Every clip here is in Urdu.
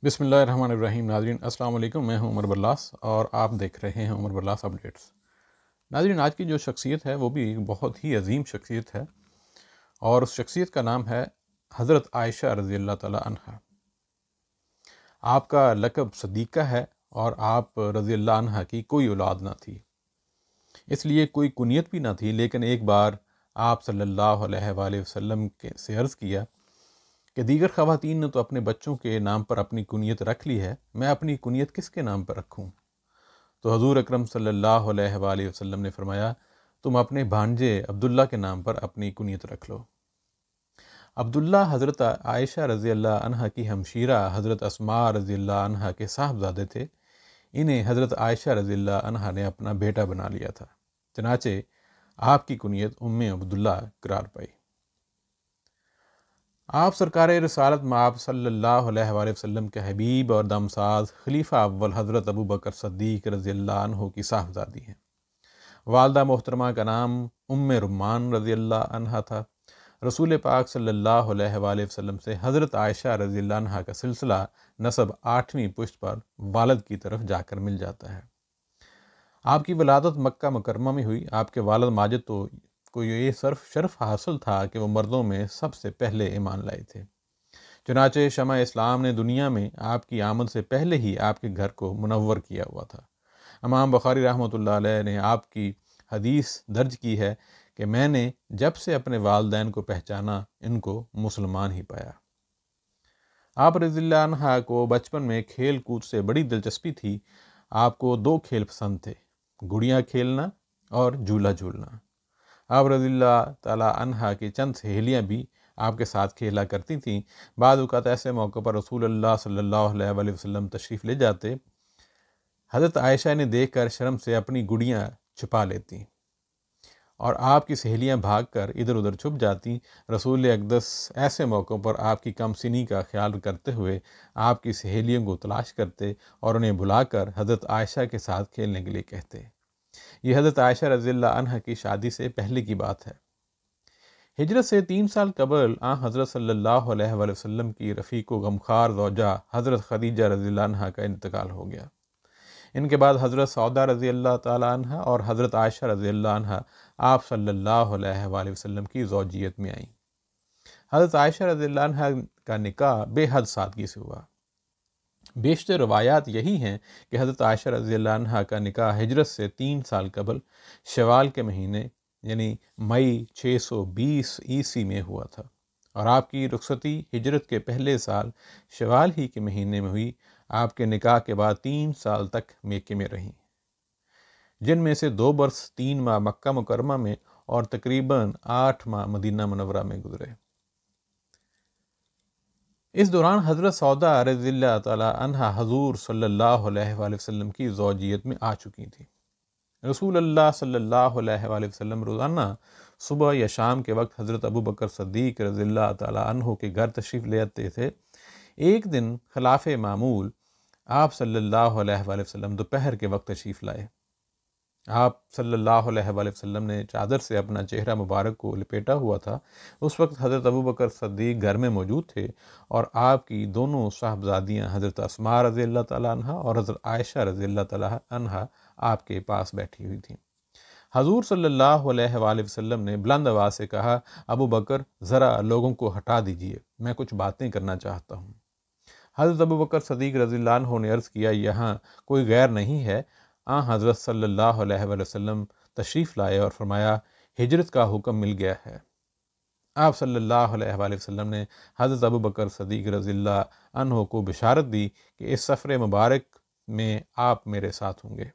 بسم اللہ الرحمن الرحیم۔ ناظرین السلام علیکم، میں ہوں عمر برلاس اور آپ دیکھ رہے ہیں عمر برلاس اپڈیٹس۔ ناظرین، آج کی جو شخصیت ہے وہ بھی ایک بہت ہی عظیم شخصیت ہے اور اس شخصیت کا نام ہے حضرت عائشہ رضی اللہ تعالیٰ عنہا۔ آپ کا لقب صدیقہ ہے اور آپ رضی اللہ عنہا کی کوئی اولاد نہ تھی، اس لیے کوئی کنیت بھی نہ تھی۔ لیکن ایک بار آپ صلی اللہ علیہ وآلہ وسلم سے عرض کیا کہ دیگر خواتین نے تو اپنے بچوں کے نام پر اپنی کنیت رکھ لی ہے، میں اپنی کنیت کس کے نام پر رکھوں؟ تو حضور اکرم صلی اللہ علیہ وآلہ وسلم نے فرمایا، تم اپنے بھانجے عبداللہ کے نام پر اپنی کنیت رکھ لو۔ عبداللہ حضرت عائشہ رضی اللہ عنہا کی ہمشیرہ حضرت اسماء رضی اللہ عنہا کے صاحبزادے تھے۔ انہیں حضرت عائشہ رضی اللہ عنہا نے اپنا بیٹا بنا لیا تھا، چنانچہ آپ کی کنیت ام عبداللہ قرار پائی۔ آپ سرکار رسالت مآب صلی اللہ علیہ وآلہ وسلم کے حبیب اور دمساز خلیفہ اول حضرت ابو بکر صدیق رضی اللہ عنہ کی صاحبزادی ہیں۔ والدہ محترمہ کا نام ام رمان رضی اللہ عنہ تھا۔ رسول پاک صلی اللہ علیہ وآلہ وسلم سے حضرت عائشہ رضی اللہ عنہ کا سلسلہ نسب 8ویں پشت پر والد کی طرف جا کر مل جاتا ہے۔ آپ کی ولادت مکہ مکرمہ میں ہوئی۔ آپ کے والد ماجد کو یہ شرف حاصل تھا کہ وہ مردوں میں سب سے پہلے ایمان لائے تھے، چنانچہ شمع اسلام نے دنیا میں آپ کی آمد سے پہلے ہی آپ کے گھر کو منور کیا ہوا تھا۔ امام بخاری رحمۃ اللہ علیہ نے آپ کی حدیث درج کی ہے کہ میں نے جب سے اپنے والدین کو پہچانا ان کو مسلمان ہی پایا۔ آپ رضی اللہ عنہ کو بچپن میں کھیل کود سے بڑی دلچسپی تھی۔ آپ کو 2 کھیل پسند تھے، گڑیاں کھیلنا اور جھولا جھولنا۔ آپ رضی اللہ تعالیٰ عنہ کی چند سہیلیاں بھی آپ کے ساتھ کھیلا کرتی تھیں۔ بعض اوقات ایسے موقع پر رسول اللہ صلی اللہ علیہ وآلہ وسلم تشریف لے جاتے، حضرت عائشہ نے دیکھ کر شرم سے اپنی گڑیاں چھپا لیتی اور آپ کی سہیلیاں بھاگ کر ادھر ادھر چھپ جاتی۔ رسول اقدس ایسے موقعوں پر آپ کی کم سنی کا خیال کرتے ہوئے آپ کی سہیلیوں کو تلاش کرتے اور انہیں بلا کر حضرت عائشہ کے ساتھ کھیلنے کے لیے کہتے۔ یہ حضرت عائشہ رضی اللہ عنہ کی شادی سے پہلے کی بات ہے۔ ہجرت سے 3 سال قبل حضرت صلی اللہ علیہ وآلہ وسلم کی رفیق و غمخوار زوجہ حضرت خدیجہ رضی اللہ عنہ کا انتقال ہو گیا۔ ان کے بعد حضرت سودا رضی اللہ تعالیٰ عنہ اور حضرت عائشہ رضی اللہ عنہ آپ صلی اللہ علیہ وآلہ وسلم کی زوجیت میں آئیں۔ حضرت عائشہ رضی اللہ عنہ کا نکاح بے حد سادگی سے ہوا۔ بیشتر روایات یہی ہیں کہ حضرت عائشہ رضی اللہ عنہ کا نکاح ہجرت سے 3 سال قبل شوال کے مہینے یعنی مئی 620 عیسوی میں ہوا تھا، اور آپ کی رخصتی ہجرت کے پہلے سال شوال ہی کے مہینے میں ہوئی۔ آپ کے نکاح کے بعد 3 سال تک مکے میں رہیں، جن میں سے 2 برس 3 ماہ مکہ مکرمہ میں اور تقریباً 8 ماہ مدینہ منورہ میں گزرے۔ اس دوران حضرت سودا رضی اللہ تعالیٰ عنہ حضور صلی اللہ علیہ وآلہ وسلم کی زوجیت میں آ چکی تھی۔ رسول اللہ صلی اللہ علیہ وآلہ وسلم روزانہ صبح یا شام کے وقت حضرت ابو بکر صدیق رضی اللہ تعالیٰ عنہ کے گھر تشریف لے آتے تھے۔ ایک دن خلاف معمول آپ صلی اللہ علیہ وآلہ وسلم دوپہر کے وقت تشریف لائے۔ آپ صلی اللہ علیہ وآلہ وسلم نے چادر سے اپنا چہرہ مبارک کو لپیٹا ہوا تھا۔ اس وقت حضرت ابو بکر صدیق گھر میں موجود تھے اور آپ کی دونوں صاحبزادیاں حضرت اسماء رضی اللہ تعالیٰ عنہ اور حضرت عائشہ رضی اللہ تعالیٰ عنہ آپ کے پاس بیٹھی ہوئی تھیں۔ حضور صلی اللہ علیہ وآلہ وسلم نے بلند آواز سے کہا، ابو بکر ذرا لوگوں کو ہٹا دیجئے، میں کچھ باتیں کرنا چاہتا ہوں۔ حضرت ابو بکر صدیق رضی اللہ عنہ نے عرض کیا، یہاں کوئی غیر نہیں ہے۔ حضرت صلی اللہ علیہ وآلہ وسلم تشریف لائے اور فرمایا، ہجرت کا حکم مل گیا ہے۔ آپ صلی اللہ علیہ وآلہ وسلم نے حضرت ابو بکر صدیق رضی اللہ عنہ کو بشارت دی کہ اس سفر مبارک میں آپ میرے ساتھ ہوں گے۔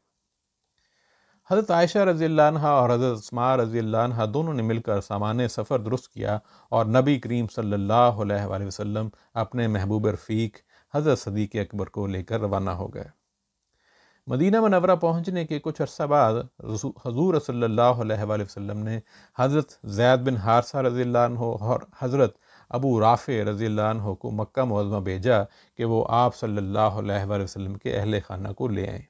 حضرت عائشہ رضی اللہ عنہ اور حضرت اسماء رضی اللہ عنہ دونوں نے مل کر سامان سفر درست کیا اور نبی کریم صلی اللہ علیہ وآلہ وسلم اپنے محبوب رفیق حضرت صدیق اکبر کو لے کر روانہ ہو گئے۔ مدینہ منورہ پہنچنے کے کچھ عرصہ بعد حضور صلی اللہ علیہ وآلہ وسلم نے حضرت زید بن حارثہ رضی اللہ عنہ اور حضرت ابو رافع رضی اللہ عنہ کو مکہ معظمہ بھیجا کہ وہ آپ صلی اللہ علیہ وآلہ وسلم کے اہل خانہ کو لے آئیں۔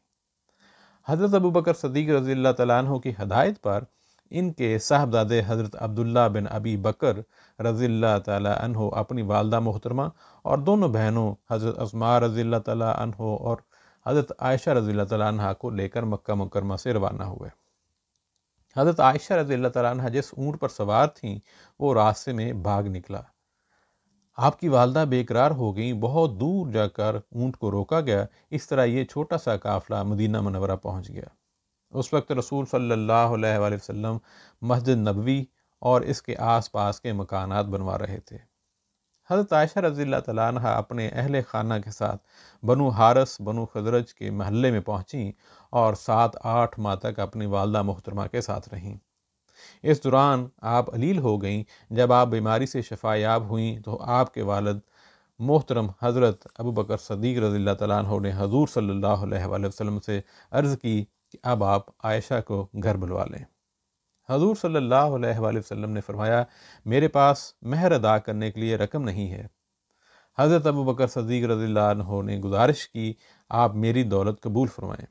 حضرت ابو بکر صدیق رضی اللہ تعالیٰ عنہ کی ہدایت پر ان کے صاحبزادے حضرت عبداللہ بن ابی بکر رضی اللہ تعالی عنہ اپنی والدہ محترمہ اور دونوں بہنوں حضرت اسماء رضی اللہ تعالی عنہ اور حضرت عائشہ رضی اللہ تعالی عنہ کو لے کر مکہ مکرمہ سے روانہ ہوئے۔ حضرت عائشہ رضی اللہ تعالیٰ عنہ جس اونٹ پر سوار تھیں وہ راستے میں بھاگ نکلا۔ آپ کی والدہ بے قرار ہو گئیں، بہت دور جا کر اونٹ کو روکا گیا، اس طرح یہ چھوٹا سا قافلہ مدینہ منورہ پہنچ گیا۔ اس وقت رسول صلی اللہ علیہ وآلہ وسلم مسجد نبوی اور اس کے آس پاس کے مکانات بنوا رہے تھے۔ حضرت عائشہ رضی اللہ تعالیٰ عنہ اپنے اہل خانہ کے ساتھ بنو حارث بنو خزرج کے محلے میں پہنچیں اور 7-8 ماہ تک اپنی والدہ محترمہ کے ساتھ رہیں۔ اس دوران آپ علیل ہو گئیں۔ جب آپ بیماری سے شفا یاب ہوئیں تو آپ کے والد محترم حضرت ابو بکر صدیق رضی اللہ تعالیٰ عنہ نے حضور صلی اللہ علیہ وآلہ وسلم سے عرض کی کہ اب آپ عائشہ کو گھر بلوا لیں۔ حضور صلی اللہ علیہ وآلہ وسلم نے فرمایا، میرے پاس مہر ادا کرنے کے لیے رقم نہیں ہے۔ حضرت ابو بکر صدیق رضی اللہ عنہ نے گزارش کی، آپ میری دولت قبول فرمائیں۔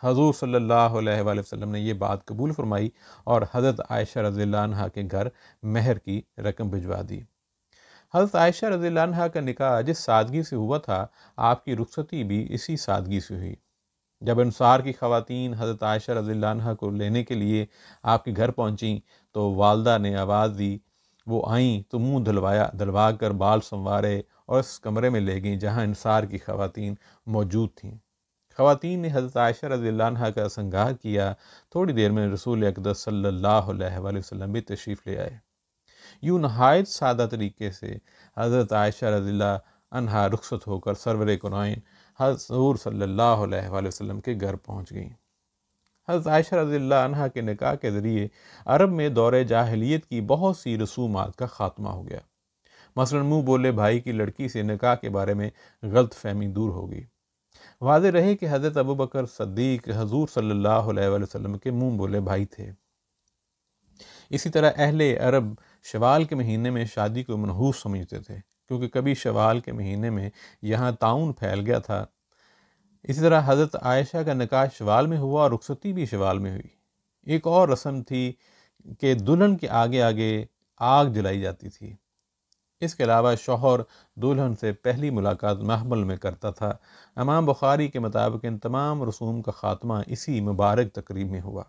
حضور صلی اللہ علیہ وآلہ وسلم نے یہ بات قبول فرمائی اور حضرت عائشہ رضی اللہ عنہ کے گھر مہر کی رقم بھجوا دی۔ حضرت عائشہ رضی اللہ عنہ کا نکاح جس سادگی سے ہوا تھا، آپ کی رخصتی بھی اسی سادگی سے ہوئی۔ جب انصار کی خواتین حضرت عائشہ رضی اللہ عنہ کو لینے کے لیے آپ کے گھر پہنچیں تو والدہ نے آواز دی، وہ آئیں تو منہ دھلوا کر بال سنوارے اور اس کمرے میں لے گئیں جہاں انصار کی خواتین موجود تھیں۔ خواتین نے حضرت عائشہ رضی اللہ عنہ کا سنگار کیا۔ تھوڑی دیر میں رسول اقدس صلی اللہ علیہ وآلہ وسلم بھی تشریف لے آئے۔ یوں نہایت سادہ طریقے سے حضرت عائشہ رضی اللہ عنہ رخصت ہو کر سرور کونین حضور صلی اللہ علیہ وآلہ وسلم کے گھر پہنچ گئیں۔ حضرت عائشہ رضی اللہ عنہ کے نکاح کے ذریعے عرب میں دور جاہلیت کی بہت سی رسومات کا خاتمہ ہو گیا۔ مثلا منہ بولے بھائی کی لڑکی سے نکاح کے بارے میں غلط فہمی دور ہو گئی۔ واضح رہے کہ حضرت ابو بکر صدیق حضور صلی اللہ علیہ وآلہ وسلم کے منہ بولے بھائی تھے۔ اسی طرح اہل عرب شوال کے مہینے میں شادی کو منحوس سمجھتے تھے، کیونکہ کبھی شوال کے مہینے میں یہاں طاعون پھیل گیا تھا۔ اسی طرح حضرت عائشہ کا نکاح شوال میں ہوا اور رخصتی بھی شوال میں ہوئی۔ ایک اور رسم تھی کہ دلہن کے آگے آگے آگ جلائی جاتی تھی۔ اس کے علاوہ شوہر دلہن سے پہلی ملاقات محمل میں کرتا تھا۔ امام بخاری کے مطابق ان تمام رسوم کا خاتمہ اسی مبارک تقریب میں ہوا۔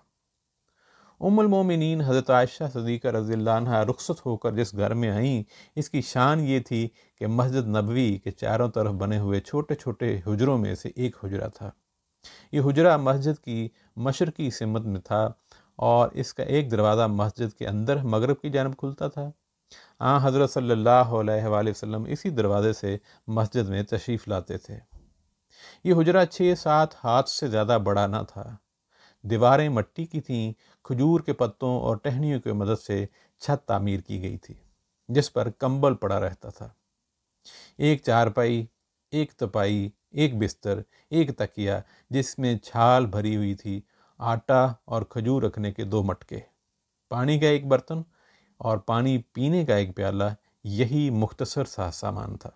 ام المومنین حضرت عائشہ صدیقہ رضی اللہ عنہ رخصت ہو کر جس گھر میں آئیں، اس کی شان یہ تھی کہ مسجد نبوی کے چاروں طرف بنے ہوئے چھوٹے چھوٹے حجروں میں سے ایک حجرہ تھا۔ یہ حجرہ مسجد کی مشرقی سمت میں تھا اور اس کا ایک دروازہ مسجد کے اندر مغرب کی جانب کھلتا تھا۔ حضرت صلی اللہ علیہ وآلہ وسلم اسی دروازے سے مسجد میں تشریف لاتے تھے۔ یہ حجرہ 6-7 ہاتھ سے زیادہ بڑا نہ تھا۔ دیواریں مٹی کی تھیں، کھجور کے پتوں اور ٹہنیوں کی مدد سے چھت تعمیر کی گئی تھی جس پر کمبل پڑا رہتا تھا۔ ایک چارپائی، ایک تپائی، ایک بستر، ایک تکیہ جس میں چھال بھری ہوئی تھی، آٹا اور کھجور رکھنے کے 2 مٹکے، پانی کا ایک برتن اور پانی پینے کا ایک پیالہ، یہی مختصر سا سامان تھا۔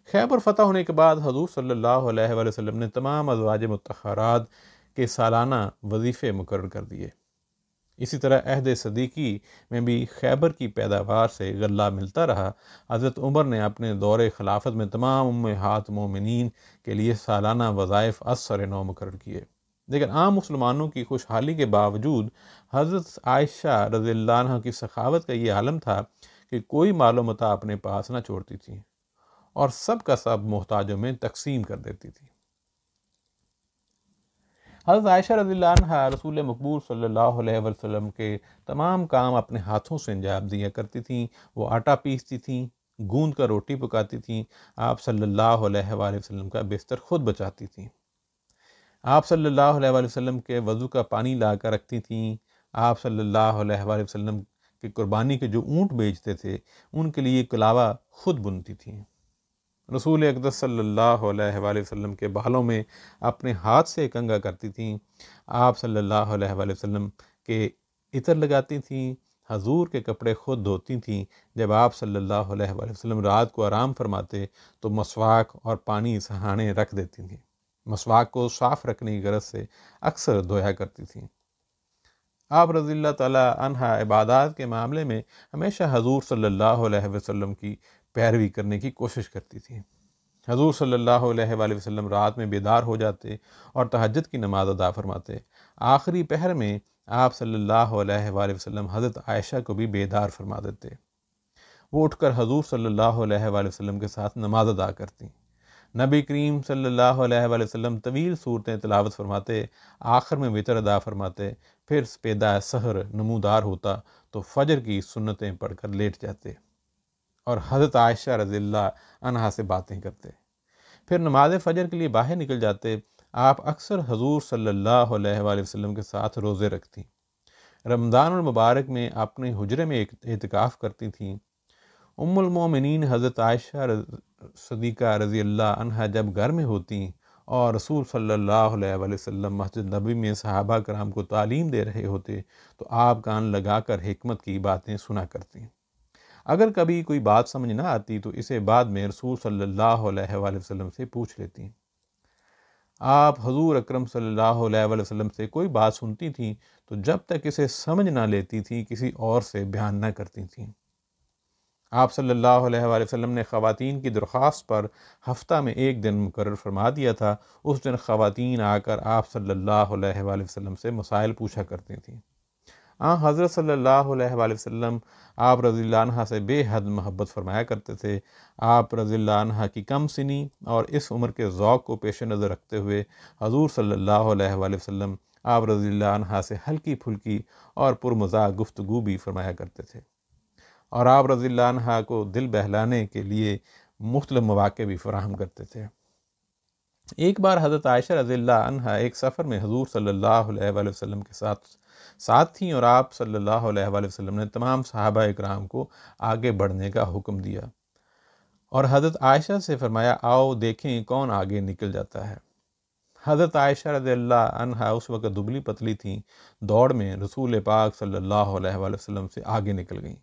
خیبر فتح ہونے کے بعد حضور صلی اللہ علیہ وآلہ وسلم نے تمام ازواج مطہرات کے سالانہ وظیفے مقرر کر دیے۔ اسی طرح عہد صدیقی میں بھی خیبر کی پیداوار سے غلہ ملتا رہا۔ حضرت عمر نے اپنے دور خلافت میں تمام امہات مومنین کے لیے سالانہ وظائف از سر نو مقرر کیے، لیکن عام مسلمانوں کی خوشحالی کے باوجود حضرت عائشہ رضی اللہ عنہ کی سخاوت کا یہ عالم تھا کہ کوئی مال و متاع اپنے پاس نہ چھوڑتی تھی اور سب کا سب محتاجوں میں تقسیم کر دیتی تھی۔ حضرت عائشہ رضی اللہ عنہ رسول مقبول صلی اللہ علیہ وسلم کے تمام کام اپنے ہاتھوں سے انجام دیا کرتی تھیں۔ وہ آٹا پیستی تھیں، گوندھ کر روٹی پکاتی تھیں، آپ صلی اللہ علیہ وآلہ وسلم کا بستر خود بچاتی تھیں، آپ صلی اللہ علیہ وآلہ وسلم کے وضو کا پانی لا کر رکھتی تھیں، آپ صلی اللہ علیہ وآلہ وسلم کے قربانی کے جو اونٹ بیچتے تھے ان کے لیے کلاوہ خود بنتی تھیں، رسول اقدس صلی اللہ علیہ وآلہ وسلم کے بالوں میں اپنے ہاتھ سے کنگھا کرتی تھیں، آپ صلی اللہ علیہ وآلہ وسلم کے عطر لگاتی تھیں، حضور کے کپڑے خود دھوتی تھیں۔ جب آپ صلی اللہ علیہ وآلہ وسلم رات کو آرام فرماتے تو مسواک اور پانی سہانے رکھ دیتی تھیں، مسواک کو صاف رکھنے کی غرض سے اکثر دھویا کرتی تھیں۔ آپ رضی اللہ تعالیٰ عنہ عبادات کے معاملے میں ہمیشہ حضور صلی اللہ علیہ وسلم کی پیروی کرنے کی کوشش کرتی تھی۔ حضور صلی اللہ علیہ وآلہ وسلم رات میں بیدار ہو جاتے اور تہجد کی نماز ادا فرماتے۔ آخری پہر میں آپ صلی اللہ علیہ وآلہ وسلم حضرت عائشہ کو بھی بیدار فرما دیتے۔ وہ اٹھ کر حضور صلی اللہ علیہ وآلہ وسلم کے ساتھ نماز ادا کرتی۔ نبی کریم صلی اللہ علیہ وآلہ وسلم طویل صورتیں تلاوت فرماتے، آخر میں وتر ادا فرماتے، پھر سپیدہ سحر نمودار ہوتا تو فجر کی سنتیں پڑھ کر لیٹ جاتے اور حضرت عائشہ رضی اللہ عنہا سے باتیں کرتے۔ پھر نماز فجر کے لیے باہر نکل جاتے۔ آپ اکثر حضور صلی اللہ علیہ وآلہ وسلم کے ساتھ روزے رکھتی۔ رمضان المبارک میں اپنے حجرے میں اعتکاف کرتی تھیں۔ ام المومنین حضرت عائشہ صدیقہ رضی اللہ عنہا جب گھر میں ہوتی اور رسول صلی اللہ علیہ وآلہ وسلم مسجد نبوی میں صحابہ کرام کو تعلیم دے رہے ہوتے تو آپ کان لگا کر حکمت کی باتیں سنا کرتی۔ اگر کبھی کوئی بات سمجھ نہ آتی تو اسے بعد میں رسول صلی اللہ علیہ وآلہ وسلم سے پوچھ لیتی۔ آپ حضور اکرم صلی اللہ علیہ وآلہ وسلم سے کوئی بات سنتی تھیں تو جب تک اسے سمجھ نہ لیتی تھیں کسی اور سے بیان نہ کرتی تھیں۔ آپ صلی اللہ علیہ وآلہ وسلم نے خواتین کی درخواست پر ہفتہ میں ایک دن مقرر فرما دیا تھا۔ اس دن خواتین آ کر آپ صلی اللہ علیہ وآلہ وسلم سے مسائل پوچھا کرتی تھیں۔ حضرت صلی اللہ علیہ وآلہ وسلم آپ رضی اللہ عنہ سے بے حد محبت فرمایا کرتے تھے۔ آپ رضی اللہ عنہ کی کم سنی اور اس عمر کے ذوق کو پیش نظر رکھتے ہوئے حضور صلی اللہ علیہ وآلہ وسلم آپ رضی اللہ عنہ سے ہلکی پھلکی اور پرمزاح گفتگو بھی فرمایا کرتے تھے، اور آپ رضی اللہ عنہ کو دل بہلانے کے لیے مختلف مواقع بھی فراہم کرتے تھے۔ ایک بار حضرت عائشہ رضی اللہ عنہ ایک سفر میں حضور صلی اللہ علیہ وآلہ وسلم کے ساتھ تھیں اور آپ صلی اللہ علیہ وآلہ وسلم نے تمام صحابہ اکرام کو آگے بڑھنے کا حکم دیا اور حضرت عائشہ سے فرمایا، آؤ دیکھیں کون آگے نکل جاتا ہے۔ حضرت عائشہ رضی اللہ عنہ اس وقت دبلی پتلی تھیں، دوڑ میں رسول پاک صلی اللہ علیہ وآلہ وسلم سے آگے نکل گئیں۔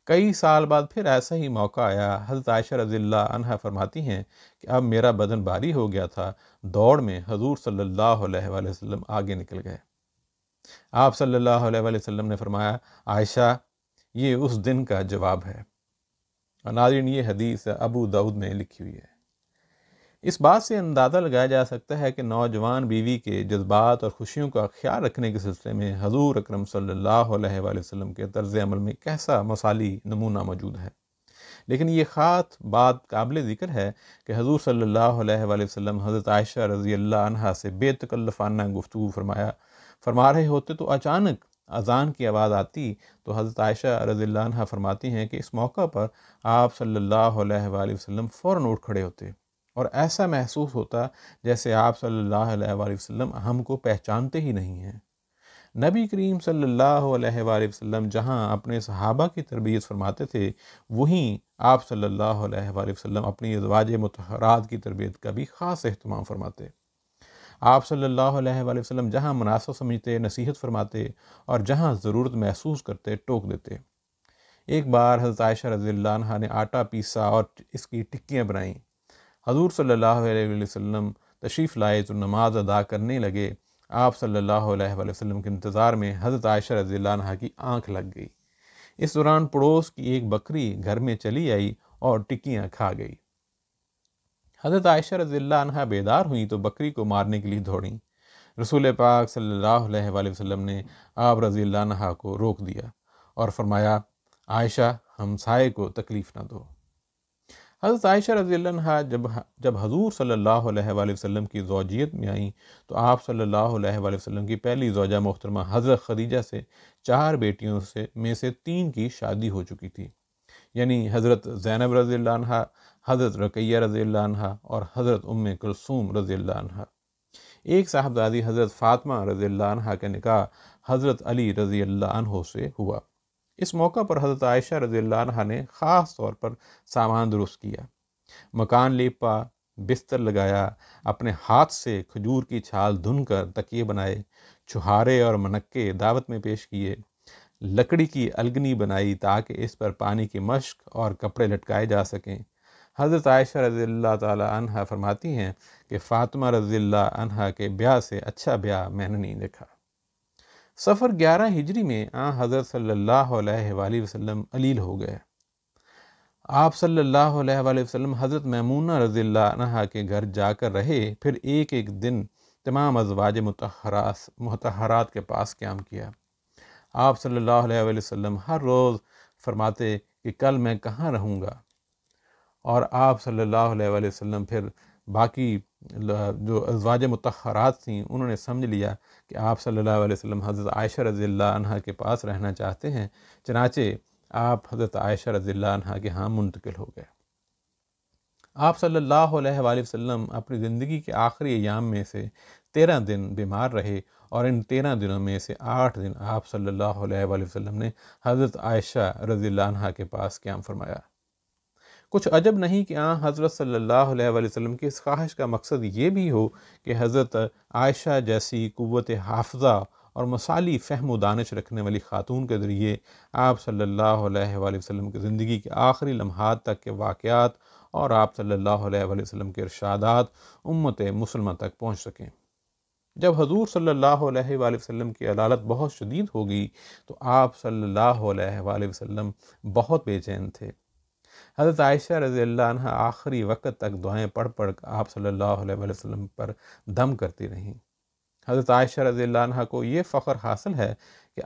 کئی سال بعد پھر ایسا ہی موقع آیا۔ حضرت عائشہ رضی اللہ عنہ فرماتی ہیں کہ اب میرا بدن بھاری ہو گیا تھا، دوڑ میں حضور صلی اللہ علیہ وآلہ وسلم آگے نکل گئے۔ آپ صلی اللہ علیہ وآلہ وسلم نے فرمایا، عائشہ یہ اس دن کا جواب ہے۔ اور ناظرین، یہ حدیث ابو داؤد میں لکھی ہوئی ہے۔ اس بات سے اندازہ لگایا جا سکتا ہے کہ نوجوان بیوی کے جذبات اور خوشیوں کا خیال رکھنے کے سلسلے میں حضور اکرم صلی اللہ علیہ وآلہ وسلم کے طرز عمل میں کیسا مثالی نمونہ موجود ہے۔ لیکن یہ خاص بات قابل ذکر ہے کہ حضور صلی اللہ علیہ وآلہ وسلم حضرت عائشہ رضی اللہ عنہا سے بے تکلفانہ گفتگو فرما رہے ہوتے تو اچانک اذان کی آواز آتی تو حضرت عائشہ رضی اللہ عنہا فرماتی ہیں کہ اس موقع پر آپ صلی اللہ علیہ وآلہ وسلم فوراً اٹھ کھڑے ہوتے اور ایسا محسوس ہوتا جیسے آپ صلی اللہ علیہ وآلہ وسلم ہم کو پہچانتے ہی نہیں ہیں۔ نبی کریم صلی اللہ علیہ وآلہ وسلم جہاں اپنے صحابہ کی تربیت فرماتے تھے، وہیں آپ صلی اللہ علیہ وآلہ وسلم اپنی ازواج مطہرات کی تربیت کا بھی خاص اہتمام فرماتے۔ آپ صلی اللہ علیہ وآلہ وسلم جہاں مناسب سمجھتے نصیحت فرماتے اور جہاں ضرورت محسوس کرتے ٹوک دیتے۔ ایک بار حضرت عائشہ رضی اللہ عنہا نے آٹا پیسا اور اس کی ٹکیاں بنائیں۔ حضور صلی اللہ علیہ وآلہ وسلم تشریف لائے تو نماز ادا کرنے لگے۔ آپ صلی اللہ علیہ وآلہ وسلم کے انتظار میں حضرت عائشہ رضی اللہ عنہا کی آنکھ لگ گئی۔ اس دوران پڑوس کی ایک بکری گھر میں چلی آئی اور ٹکیاں کھا گئی۔ حضرت عائشہ رضی اللہ عنہا بیدار ہوئیں تو بکری کو مارنے کے لیے دوڑیں۔ رسول پاک صلی اللہ علیہ وآلہ وسلم نے آپ رضی اللہ عنہا کو روک دیا اور فرمایا، عائشہ ہمسائے کو تکلیف نہ دو۔ حضرت عائشہ رضی اللہ عنہا جب حضور صلی اللہ علیہ وآلہ وسلم کی زوجیت میں آئیں تو آپ صلی اللہ علیہ وآلہ وسلم کی پہلی زوجہ محترمہ حضرت خدیجہ سے 4 بیٹیوں میں سے 3 کی شادی ہو چکی تھی، یعنی حضرت زینب رضی اللہ عنہا، حضرت رقیہ رضی اللہ عنہا اور حضرت ام کلثوم رضی اللہ عنہا۔ ایک صاحبزادی حضرت فاطمہ رضی اللہ عنہا کا نکاح حضرت علی رضی اللہ عنہ سے ہوا۔ اس موقع پر حضرت عائشہ رضی اللہ عنہا نے خاص طور پر سامان درست کیا، مکان لیپا، بستر لگایا، اپنے ہاتھ سے کھجور کی چھال دھن کر تکیے بنائے، چھہارے اور منقے دعوت میں پیش کیے، لکڑی کی الگنی بنائی تاکہ اس پر پانی کی مشق اور کپڑے لٹکائے جا سکیں۔ حضرت عائشہ رضی اللہ تعالی عنہا فرماتی ہیں کہ فاطمہ رضی اللہ عنہا کے بیاہ سے اچھا بیاہ میں نے نہیں دیکھا۔ سفر 11 ہجری میں حضرت صلی اللہ علیہ وآلہ وسلم علیل ہو گئے۔ آپ صلی اللہ علیہ وآلہ وسلم حضرت میمونہ رضی اللہ عنہا کے گھر جا کر رہے، پھر ایک ایک دن تمام ازواج مطہرات کے پاس قیام کیا۔ آپ صلی اللہ علیہ وآلہ وسلم ہر روز فرماتے کہ کل میں کہاں رہوں گا، اور آپ صلی اللہ علیہ وآلہ وسلم پھر باقی جو ازواج مطہرات تھیں انہوں نے سمجھ لیا کہ آپ صلی اللہ علیہ وسلم حضرت عائشہ رضی اللہ عنہا کے پاس رہنا چاہتے ہیں، چنانچہ آپ حضرت عائشہ رضی اللہ عنہا کے ہاں منتقل ہو گئے۔ آپ صلی اللہ علیہ وآلہ وسلم اپنی زندگی کے آخری ایام میں سے 13 دن بیمار رہے، اور ان 13 دنوں میں سے 8 دن آپ صلی اللہ علیہ وآلہ وسلم نے حضرت عائشہ رضی اللہ عنہا کے پاس قیام فرمایا۔ کچھ عجب نہیں کہ حضرت صلی اللہ علیہ وآلہ وسلم کی اس خواہش کا مقصد یہ بھی ہو کہ حضرت عائشہ جیسی قوت حافظہ اور مثالی فہم و دانش رکھنے والی خاتون کے ذریعے آپ صلی اللہ علیہ وآلہ وسلم کی زندگی کے آخری لمحات تک کے واقعات اور آپ صلی اللہ علیہ وآلہ وسلم کے ارشادات امت مسلمہ تک پہنچ سکیں۔ جب حضور صلی اللہ علیہ وآلہ وسلم کی علالت بہت شدید ہو گئی تو آپ صلی اللہ علیہ وآلہ وسلم بہت بے چین تھے۔ حضرت عائشہ رضی اللہ عنہ آخری وقت تک دعائیں پڑھ پڑھ آپ صلی اللہ علیہ وآلہ وسلم پر دم کرتی رہیں۔ حضرت عائشہ رضی اللہ عنہ کو یہ فخر حاصل ہے کہ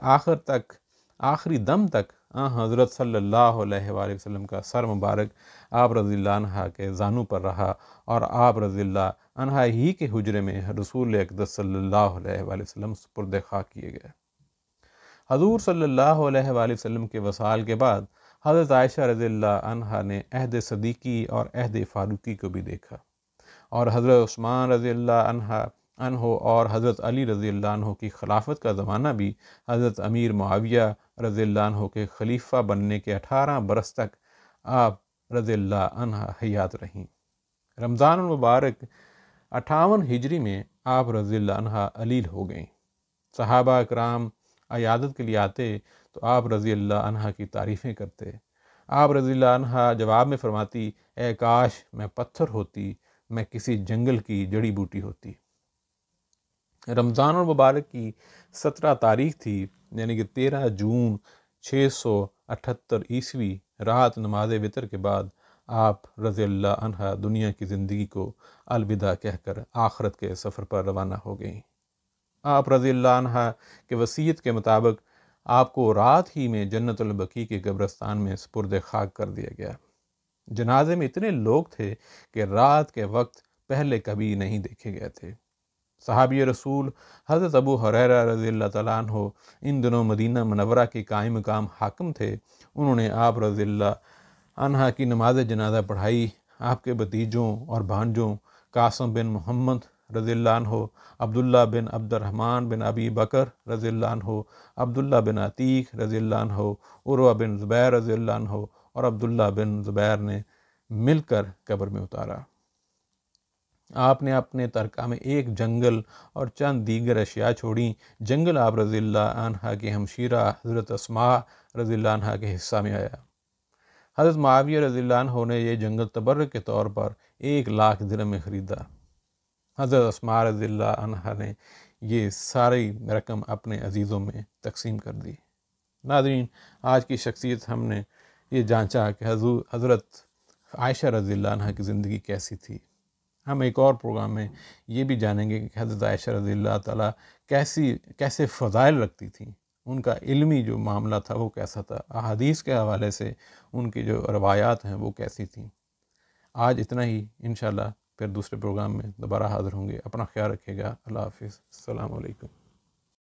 آخری دم تک حضرت صلی اللہ علیہ وآلہ وسلم کا سر مبارک آپ رضی اللہ عنہ کے زانوں پر رہا، اور آپ رضی اللہ عنہ ہی کے حجرے میں رسول اقدس صلی اللہ علیہ وآلہ وسلم سپرد خاک کیے گئے۔ حضور صلی اللہ علیہ وآلہ وسلم کے وصال کے بعد حضرت عائشہ رضی اللہ عنہا نے عہد صدیقی اور عہد فاروقی کو بھی دیکھا، اور حضرت عثمان رضی اللہ عنہ اور حضرت علی رضی اللہ عنہ کی خلافت کا زمانہ بھی حضرت امیر معاویہ رضی اللہ عنہ کے خلیفہ بننے کے 18 برس تک آپ رضی اللہ عنہ حیات رہیں۔ رمضان المبارک 58 ہجری میں آپ رضی اللہ عنہ علیل ہو گئیں۔ صحابہ اکرام عیادت کے لیے آتے تو آپ رضی اللہ عنہ کی تعریفیں کرتے۔ آپ رضی اللہ عنہ جواب میں فرماتی، اے کاش میں پتھر ہوتی، میں کسی جنگل کی جڑی بوٹی ہوتی۔ رمضان المبارک کی 17 تاریخ تھی، یعنی کہ 13 جون 678 عیسوی رات نماز وتر کے بعد آپ رضی اللہ عنہ دنیا کی زندگی کو الوداع کہہ کر آخرت کے سفر پر روانہ ہو گئیں۔ آپ رضی اللہ عنہ کے وصیت کے مطابق آپ کو رات ہی میں جنت البقیع کے قبرستان میں سپرد خاک کر دیا گیا۔ جنازے میں اتنے لوگ تھے کہ رات کے وقت پہلے کبھی نہیں دیکھے گئے تھے۔ صحابی رسول حضرت ابو ہریرہ رضی اللہ تعالیٰ عنہ ان دنوں مدینہ منورہ کے قائم مقام حاکم تھے۔ انہوں نے آپ رضی اللہ عنہ کی نماز جنازہ پڑھائی۔ آپ کے بھتیجوں اور بھانجوں قاسم بن محمد رضی اللہ عنہ، عبداللہ بن عبد الرحمن بن ابی بکر رضی اللہ عنہ، عبداللہ بن عتیق رضی اللہ عنہ، عروہ بن زبیر رضی اللہ عنہ اور عبداللہ بن زبیر نے مل کر قبر میں اتارا۔ آپ نے اپنے ترکہ میں ایک جنگل اور چند دیگر اشیاء چھوڑیں۔ جنگل آپ رضی اللہ عنہ کی ہمشیرہ حضرت اسماء رضی اللہ عنہ کے حصہ میں آیا۔ حضرت معاویہ رضی اللہ عنہ نے یہ جنگل تبرک کے طور پر 1 لاکھ درہم میں خریدا۔ حضرت اسماء رضی اللہ عنہ نے یہ ساری رقم اپنے عزیزوں میں تقسیم کر دی۔ ناظرین، آج کی شخصیت ہم نے یہ جانچا کہ حضرت عائشہ رضی اللہ عنہ کی زندگی کیسی تھی۔ ہم ایک اور پروگرام میں یہ بھی جانیں گے کہ حضرت عائشہ رضی اللہ تعالیٰ کیسے فضائل رکھتی تھیں، ان کا علمی جو معاملہ تھا وہ کیسا تھا، احادیث کے حوالے سے ان کی جو روایات ہیں وہ کیسی تھیں۔ آج اتنا ہی، انشاءاللہ پھر دوسرے پروگرام میں دوبارہ حاضر ہوں گے۔ اپنا خیال رکھیے گا۔ اللہ حافظ۔ السلام علیکم۔